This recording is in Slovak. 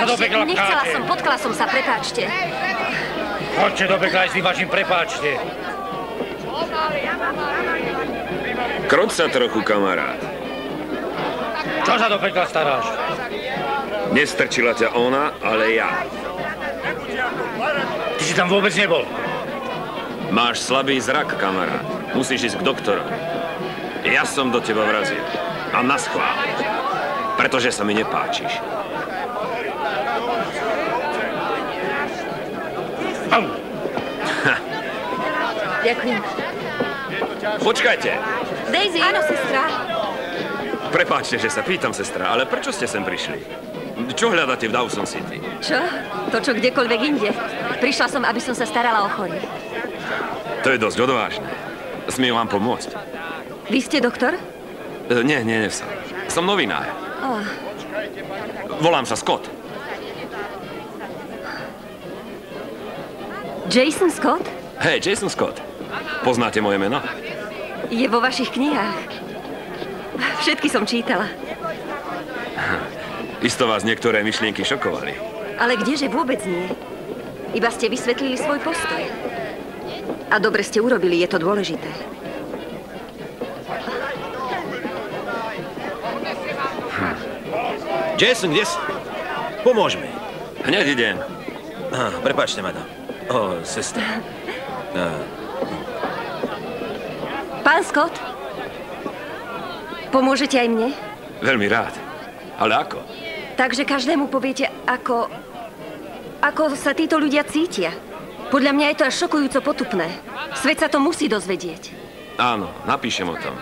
sa do pekla Nechcela pcháte? som, potkala som sa, prepáčte. Choďte do pekla aj s tým vašim prepáčte. Kroť sa trochu, kamarát. Čo sa do pekla staráš? Nestrčila ťa ona, ale ja. Ty si tam vôbec nebol. Máš slabý zrak, kamarát. Musíš ísť k doktorovi. Ja som do teba vrazil. A naschvál. Pretože sa mi nepáčiš. Au. Ďakujem. Počkajte. Daisy! Áno, sestra. Prepáčte, že sa pýtam, sestra, ale prečo ste sem prišli? Čo hľadáte v Dawson City? Čo? To, čo kdekoľvek inde. Prišla som, aby som sa starala o chorých. To je dosť odvážne. Smiem vám pomôcť? Vy ste doktor? Nie som. Som novinár. Oh. Volám sa Scott. Jason Scott? Hej, Jason Scott. Poznáte moje meno? Je vo vašich knihách. Všetky som čítala. Isto vás niektoré myšlienky šokovali. Ale kdeže vôbec nie. Iba ste vysvetlili svoj postoj. A dobre ste urobili, je to dôležité. Jason, kde si? Pomôž mi. Hneď idem. Prepáčte, madam. O, sestra. Pán Scott? Pomôžete aj mne? Veľmi rád. Ale ako? Takže každému poviete, ako sa títo ľudia cítia. Podľa mňa je to až šokujúco potupné. Svet sa to musí dozvedieť. Áno, napíšem o tom.